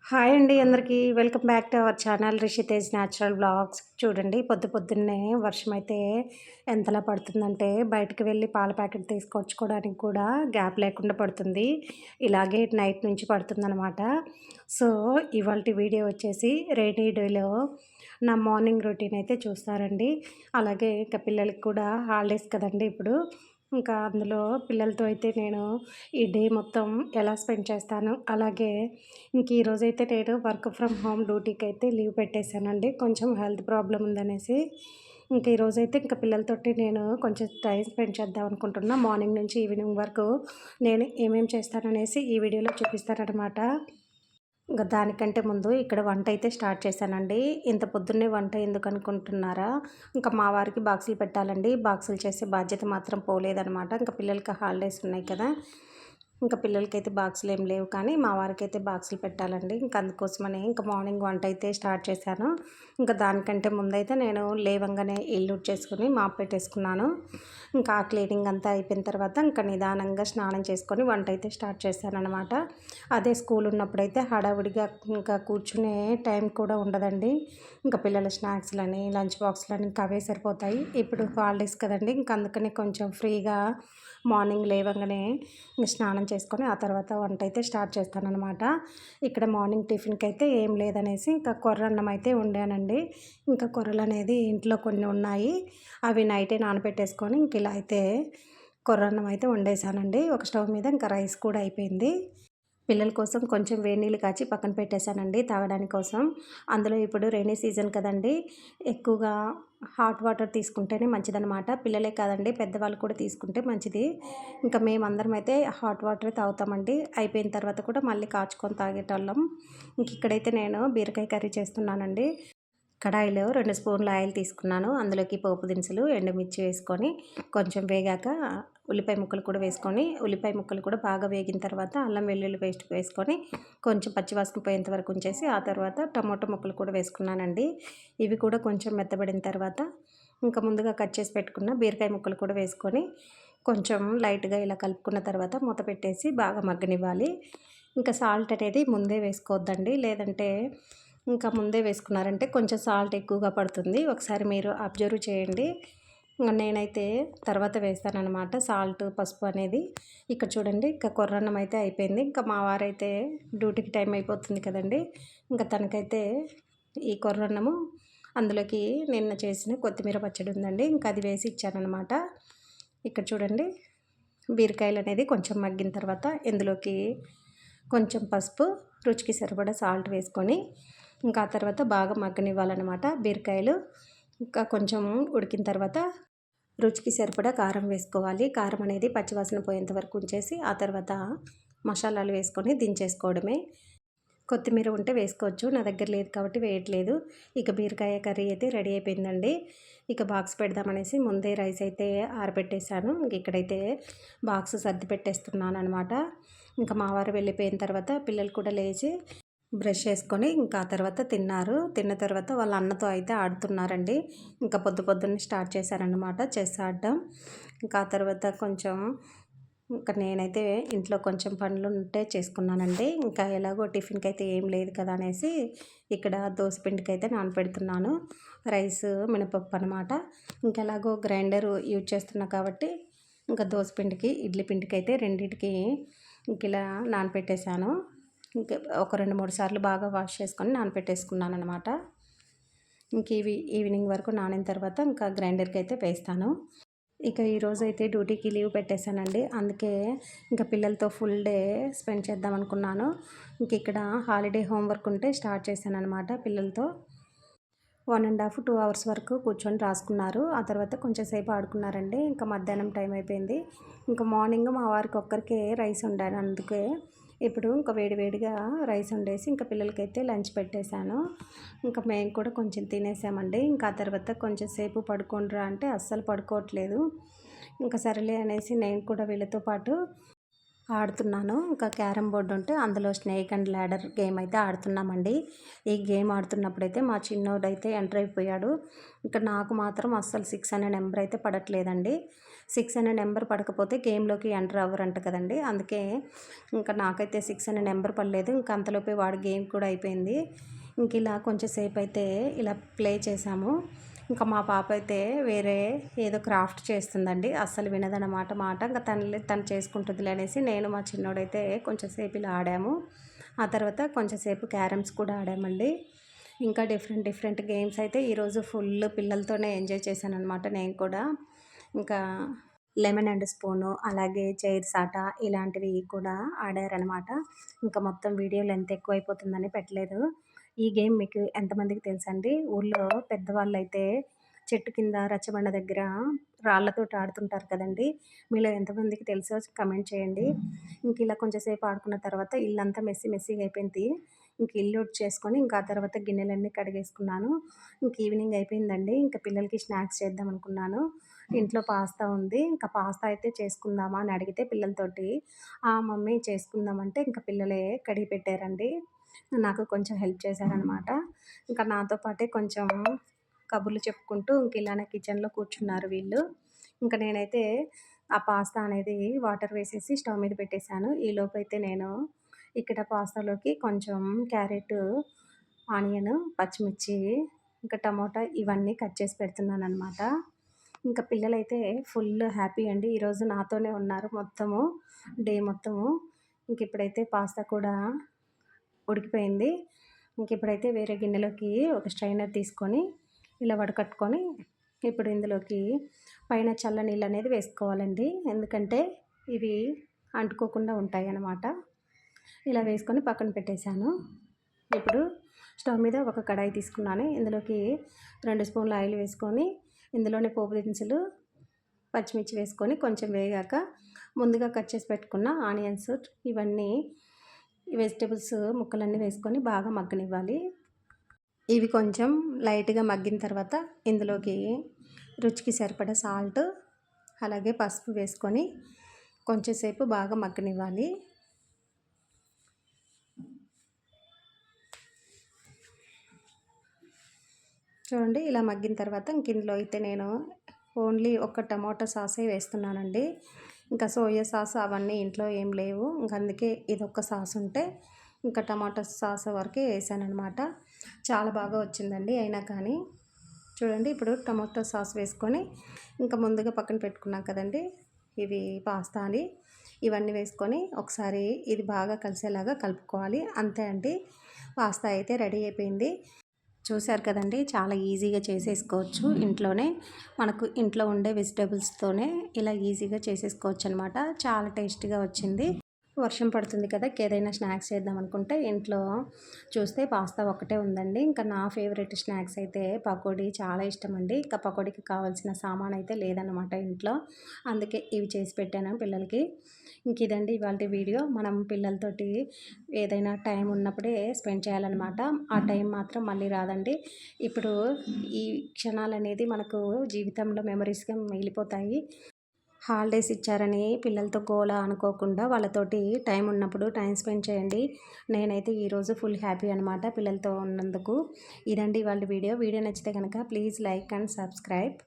Hi అండి అందరికీ. Welcome back to our channel Rishitej natural blogs. చూడండి పొద్దున్నే వర్షం అయితే ఎంతలా పడుతుందంటే బయటకు వెళ్ళి పాల ప్యాకెట్ తీసుకొచ్చుకోవడానికి కూడా గ్యాప్ లేకుండా పడుతుంది. ఇలాగే నైట్ నుంచి పడుతుందనమాట. సో ఇవాల్టి వీడియో వచ్చేసి రెయినీ డేలో నా మార్నింగ్ రొటీన్ అయితే చూస్తారండి. అలాగే ఇంకా పిల్లలకి కూడా హాలిడేస్ కదండి ఇప్పుడు. ఇంకా అందులో పిల్లలతో అయితే నేను ఈ డే మొత్తం ఎలా స్పెండ్ చేస్తాను. అలాగే ఈరోజైతే నేను వర్క్ ఫ్రమ్ హోమ్ డ్యూటీకి అయితే లీవ్ పెట్టేశానండి. కొంచెం హెల్త్ ప్రాబ్లమ్ ఉందనేసి. ఈరోజైతే పిల్లలతోటి నేను కొంచెం టైం స్పెండ్ చేద్దాం అనుకుంటున్నా. మార్నింగ్ నుంచి ఈవినింగ్ వరకు నేను ఏమేమి చేస్తాననేసి ఈ వీడియోలో చూపిస్తాననమాట. దానికంటే ముందు ఇక్కడ వంట అయితే స్టార్ట్ చేశానండి. ఇంత పొద్దున్నే వంట ఎందుకు అనుకుంటున్నారా? మా వారికి బాక్సులు పెట్టాలండి. బాక్సులు చేసే బాధ్యత మాత్రం పోలేదనమాట. పిల్లలకి హాలిడేస్ ఉన్నాయి కదా! పిల్లలకైతే బాక్సులు ఏం లేవు, కానీ మా వారికైతే బాక్సులు పెట్టాలండి. అందుకోసమని మార్నింగ్ వంట అయితే స్టార్ట్ చేశాను. దానికంటే ముందైతే నేను లేవంగానే ఇల్లు ఊడ్చేసుకొని మాప్ పెట్టేసుకున్నాను. ఆ క్లీనింగ్ అంతా అయిపోయిన తర్వాత నిదానంగా స్నానం చేసుకొని వంట అయితే స్టార్ట్ చేశాననమాట. అదే స్కూల్ ఉన్నప్పుడైతే హడావుడిగా కూర్చునే టైం కూడా ఉండదండి. పిల్లల స్నాక్స్‌లని, లంచ్ బాక్స్‌లని అవే సరిపోతాయి. ఇప్పుడు హాలిడేస్ కదండీ! అందుకని కొంచెం ఫ్రీగా మార్నింగ్ లేవంగానే స్నానం చేసుకొని ఆ తర్వాత వంట అయితే స్టార్ట్ చేస్తాననమాట. ఇక్కడ మార్నింగ్ టిఫిన్‌కి అయితే ఏం లేదనేసి కొర్రన్నం అయితే వండానండి. కొర్రలు అనేది ఇంట్లో కొన్ని ఉన్నాయి. అవి నైటే నానబెట్టేసుకొని ఇలా అయితే కొర్రన్నం అయితే వండేసానండి. ఒక స్టవ్ మీద రైస్ కూడా అయిపోయింది. పిల్లల కోసం కొంచెం వేడి నీళ్ళు కాచి పక్కన పెట్టేశానండి తాగడానికి కోసం. అందులో ఇప్పుడు రైనీ సీజన్ కదండీ! ఎక్కువగా హాట్ వాటర్ తీసుకుంటేనే మంచిదనమాట. పిల్లలే కాదండి, పెద్దవాళ్ళు కూడా తీసుకుంటే మంచిది. మేమందరం అయితే హాట్ వాటరే తాగుతామండి. అయిపోయిన తర్వాత కూడా మళ్ళీ కాచుకొని తాగేటోళ్ళం. ఇక్కడైతే నేను బీరకాయ కర్రీ చేస్తున్నానండి. కడాయిలో 2 స్పూన్ల ఆయిల్ తీసుకున్నాను. అందులోకి పోపు దినుసులు, ఎండుమిర్చి వేసుకొని కొంచెం వేగాక ఉల్లిపాయ ముక్కలు కూడా వేసుకొని, ఉల్లిపాయ ముక్కలు కూడా బాగా వేగిన తర్వాత అల్లం వెల్లుల్లి పేస్ట్ వేసుకొని కొంచెం పచ్చివాసన పోయేంత వరకు ఉంచేసి ఆ తర్వాత టమాటో ముక్కలు కూడా వేసుకున్నానండి. ఇవి కూడా కొంచెం మెత్తబడిన తర్వాత ముందుగా కట్ చేసి పెట్టుకున్న బీరకాయ ముక్కలు కూడా వేసుకొని కొంచెం లైట్గా ఇలా కలుపుకున్న తర్వాత మూత పెట్టేసి బాగా మగ్గనివ్వాలి. సాల్ట్ అనేది ముందే వేసుకోవద్దండి, లేదంటే ముందే వేసుకున్నారంటే కొంచెం సాల్ట్ ఎక్కువగా పడుతుంది. ఒకసారి మీరు అబ్జర్వ్ చేయండి. నేనైతే తర్వాత వేస్తాననమాట సాల్ట్, పసుపు అనేది. చూడండి కొర్రన్నం అయితే అయిపోయింది. మా వారైతే డ్యూటీకి టైం అయిపోతుంది కదండీ! తనకైతే ఈ కొర్రన్నము అందులోకి నిన్న చేసిన కొత్తిమీర పచ్చడి ఉందండి. అది వేసి ఇచ్చాననమాట. చూడండి బీరకాయలు అనేది కొంచెం మగ్గిన తర్వాత ఇందులోకి కొంచెం పసుపు, రుచికి సరిపడా సాల్ట్ వేసుకొని ఆ తర్వాత బాగా మగ్గనివ్వాలన్నమాట బీరకాయలు. కొంచెం ఉడికిన తర్వాత రుచికి సరిపడా కారం వేసుకోవాలి. కారం అనేది పచ్చివాసన పోయేంత వరకు ఉంచేసి ఆ తర్వాత మసాలాలు వేసుకొని దించేసుకోవడమే. కొత్తిమీర ఉంటే వేసుకోవచ్చు, నా దగ్గర లేదు కాబట్టి వేయట్లేదు. బీరకాయ కర్రీ అయితే రెడీ అయిపోయిందండి. బాక్స్ పెడదామనేసి ముందే రైస్ అయితే ఆరబెట్టేశాను. ఇక్కడైతే బాక్స్ సర్ది పెట్టేస్తున్నాను అనమాట. మా వారు వెళ్ళిపోయిన తర్వాత పిల్లలు కూడా లేచి బ్రష్ చేసుకొని ఆ తర్వాత తిన్నారు. తిన్న తర్వాత వాళ్ళ అన్నతో అయితే ఆడుతున్నారండి. పొద్దున్నే స్టార్ట్ చేశారనమాట చెస్ ఆడడం. ఆ తర్వాత కొంచెం నేనైతే ఇంట్లో కొంచెం పనులు ఉంటే చేసుకున్నానండి. ఎలాగో టిఫిన్కి అయితే ఏం లేదు కదా అనేసి ఇక్కడ దోస పిండికి అయితే నానపెడుతున్నాను. రైస్, మినపప్పు అనమాట. ఎలాగో గ్రైండర్ యూజ్ చేస్తున్నా కాబట్టి దోస పిండికి, ఇడ్లీ పిండికి అయితే రెండింటికి ఇలా నానపెట్టేశాను. ఒక 2-3 సార్లు బాగా వాష్ చేసుకొని నానపెట్టేసుకున్నాను అనమాట. ఇవి ఈవినింగ్ వరకు నానిన తర్వాత గ్రైండర్కి అయితే వేస్తాను. ఈరోజు అయితే డ్యూటీకి లీవ్ పెట్టేశానండి. అందుకే పిల్లలతో ఫుల్ డే స్పెండ్ చేద్దాం అనుకున్నాను. ఇక్కడ హాలిడే హోంవర్క్ ఉంటే స్టార్ట్ చేశాను అనమాట పిల్లలతో. 1.5 2 అవర్స్ వరకు కూర్చొని రాసుకున్నారు. ఆ తర్వాత కొంచెం సేపు ఆడుకున్నారండి. మధ్యాహ్నం టైం అయిపోయింది. మార్నింగ్ మా వారికి ఒక్కరికే రైస్ వండాను. అందుకే ఇప్పుడు వేడివేడిగా రైస్ వండేసి పిల్లలకైతే లంచ్ పెట్టేశాను. మేము కూడా కొంచెం తినేసామండి. ఆ తర్వాత కొంచెం సేపు పడుకోండిరా అంటే అస్సలు పడుకోవట్లేదు. సరేలే అనేసి నేను కూడా వీళ్ళతో పాటు ఆడుతున్నాను. క్యారమ్ బోర్డు ఉంటే అందులో స్నేక్ అండ్ ల్యాడర్ గేమ్ అయితే ఆడుతున్నామండి. ఈ గేమ్ ఆడుతున్నప్పుడైతే మా చిన్నోడైతే ఎంటర్ అయిపోయాడు. నాకు మాత్రం అస్సలు 6 అనే నెంబర్ అయితే పడట్లేదండి. 6 అనే నెంబర్ పడకపోతే గేమ్‌లోకి ఎంటర్ అవ్వరంట కదండీ! అందుకే ఇంకా నాకైతే 6 అనే నెంబర్ పడలేదు. ఇంక అంతలోపే వాడి గేమ్ కూడా అయిపోయింది. ఇంక ఇలా కొంచెం సేపయితే ఇలా ప్లే చేశాము. ఇంకా మా పాప అయితే వేరే ఏదో క్రాఫ్ట్ చేస్తుందండి. అస్సలు వినదనమాట మాట. ఇంక తను చేసుకుంటుందిలే అనేసి నేను మా చిన్నోడైతే కొంచెం సేపు ఇలా ఆడాము. ఆ తర్వాత కొంచెం సేపు క్యారమ్స్ కూడా ఆడామండి. ఇంకా డిఫరెంట్ గేమ్స్ అయితే ఈరోజు ఫుల్ పిల్లలతోనే ఎంజాయ్ చేశాననమాట నేను కూడా. ఇంకా లెమన్ అండ్ స్పూను, అలాగే చైర్స్ ఆట ఇలాంటివి కూడా ఆడారనమాట. ఇంకా మొత్తం వీడియో లెంత్ ఎక్కువైపోతుందని పెట్టలేదు. ఈ గేమ్ మీకు ఎంతమందికి తెలుసండి? ఊర్లో పెద్దవాళ్ళైతే చెట్టు కింద రచ్చబండ దగ్గర రాళ్ళతోటి ఆడుతుంటారు కదండీ! మీలో ఎంతమందికి తెలుసో కమెంట్ చేయండి. ఇంక ఇలా కొంచెం సేపు ఆడుకున్న తర్వాత ఇల్లంతా మెస్సీగా అయిపోయింది. ఇంక ఇల్లు ఊడ్చేసుకొని ఇంకా ఆ తర్వాత గిన్నెలన్నీ కడిగేసుకున్నాను. ఇంక ఈవినింగ్ అయిపోయిందండి. ఇంక పిల్లలకి స్నాక్స్ చేద్దాం అనుకున్నాను. ఇంట్లో పాస్తా ఉంది. ఇంకా పాస్తా అయితే చేసుకుందామా అని అడిగితే పిల్లలతోటి, "ఆ! మమ్మీ చేసుకుందాం" అంటే ఇంక పిల్లలే కడిగి పెట్టారండి. నాకు కొంచెం హెల్ప్ చేశారనమాట. ఇంకా నాతో పాటే కొంచెం కబుర్లు చెప్పుకుంటూ ఇంక ఇలానే కిచెన్‌లో కూర్చున్నారు వీళ్ళు. ఇంక నేనైతే ఆ పాస్తా అనేది వాటర్ వేసేసి స్టవ్ మీద పెట్టేశాను. ఈలోపైతే నేను ఇక్కడ పాస్తాలోకి కొంచెం క్యారెటు, ఆనియను, పచ్చిమిర్చి, ఇంకా టమోటా ఇవన్నీ కట్ చేసి పెడుతున్నాననమాట. ఇంకా పిల్లలైతే ఫుల్ హ్యాపీ అండి. ఈరోజు నాతోనే ఉన్నారు మొత్తము, డే మొత్తము. ఇంకిప్పుడైతే పాస్తా కూడా ఉడికిపోయింది. ఇంకిప్పుడైతే వేరే గిన్నెలోకి ఒక స్ట్రైనర్ తీసుకొని ఇలా వడకట్టుకొని ఇప్పుడు ఇందులోకి పైన చల్ల నీళ్ళనేది వేసుకోవాలండి. ఎందుకంటే ఇవి అంటుకోకుండా ఉంటాయన్నమాట. ఇలా వేసుకొని పక్కన పెట్టేశాను. ఇప్పుడు స్టవ్ మీద ఒక కడాయి తీసుకున్నాను. ఇందులోకి 2 స్పూన్ల ఆయిల్ వేసుకొని ఇందులోనే పోపు దినుసులు, పచ్చిమిర్చి వేసుకొని కొంచెం వేగాక ముందుగా కట్ చేసి పెట్టుకున్న ఆనియన్స్ ఇవన్నీ వెజిటబుల్స్ ముక్కలన్నీ వేసుకొని బాగా మగ్గనివ్వాలి. ఇవి కొంచెం లైట్‌గా మగ్గిన తర్వాత ఇందులోకి రుచికి సరిపడా సాల్ట్, అలాగే పసుపు వేసుకొని కొంచెం సేపు బాగా మగ్గనివ్వాలి. చూడండి ఇలా మగ్గిన తర్వాత ఇందులో అయితే నేను ఓన్లీ ఒక టమాటో సాసే వేస్తున్నానండి. ఇంకా సోయా సాస్ అవన్నీ ఇంట్లో ఏం లేవు. ఇంక అందుకే ఇదొక్క సాస్ ఉంటే ఇంకా టమాటో సాస్ వరకే వేసాననమాట. చాలా బాగా వచ్చిందండి. అయినా కానీ చూడండి ఇప్పుడు టమాటో సాస్ వేసుకొని ఇంకా ముందుగా పక్కన పెట్టుకున్నాం కదండీ ఇవి పాస్తాని ఇవన్నీ వేసుకొని ఒకసారి ఇది బాగా కలిసేలాగా కలుపుకోవాలి. అంతే అండి, పాస్తా అయితే రెడీ అయిపోయింది. చూశారు కదండీ! చాలా ఈజీగా చేసేసుకోవచ్చు ఇంట్లోనే. మనకు ఇంట్లో ఉండే వెజిటబుల్స్తోనే ఇలా ఈజీగా చేసేసుకోవచ్చనమాట. చాలా టేస్టీగా వచ్చింది. వర్షం పడుతుంది కదా! ఏదైనా స్నాక్స్ చేద్దాం అనుకుంటే ఇంట్లో చూస్తే పాస్తా ఒక్కటే ఉందండి. ఇంకా నా ఫేవరెట్ స్నాక్స్ అయితే పకోడీ చాలా ఇష్టమండి. ఇంకా పకోడీకి కావాల్సిన సామాను అయితే లేదనమాట ఇంట్లో. అందుకే ఇవి చేసి పెట్టాను పిల్లలకి. ఇంక ఇదండి ఇవాల్టి వీడియో. మనం పిల్లలతోటి ఏదైనా టైం ఉన్నప్పుడే స్పెండ్ చేయాలనమాట. ఆ టైం మాత్రం మళ్ళీ రాదండి. ఇప్పుడు ఈ క్షణాలనేది మనకు జీవితంలో మెమరీస్‌గా మిగిలిపోతాయి. హాలిడేస్ ఇచ్చారని పిల్లలతో గోల అనుకోకుండా వాళ్ళతోటి టైం ఉన్నప్పుడు టైం స్పెండ్ చేయండి. నేనైతే ఈరోజు ఫుల్ హ్యాపీ అనమాట పిల్లలతో ఉన్నందుకు. ఇదండి ఇవాళ వీడియో. వీడియో నచ్చితే కనుక ప్లీజ్ లైక్ అండ్ సబ్స్క్రైబ్.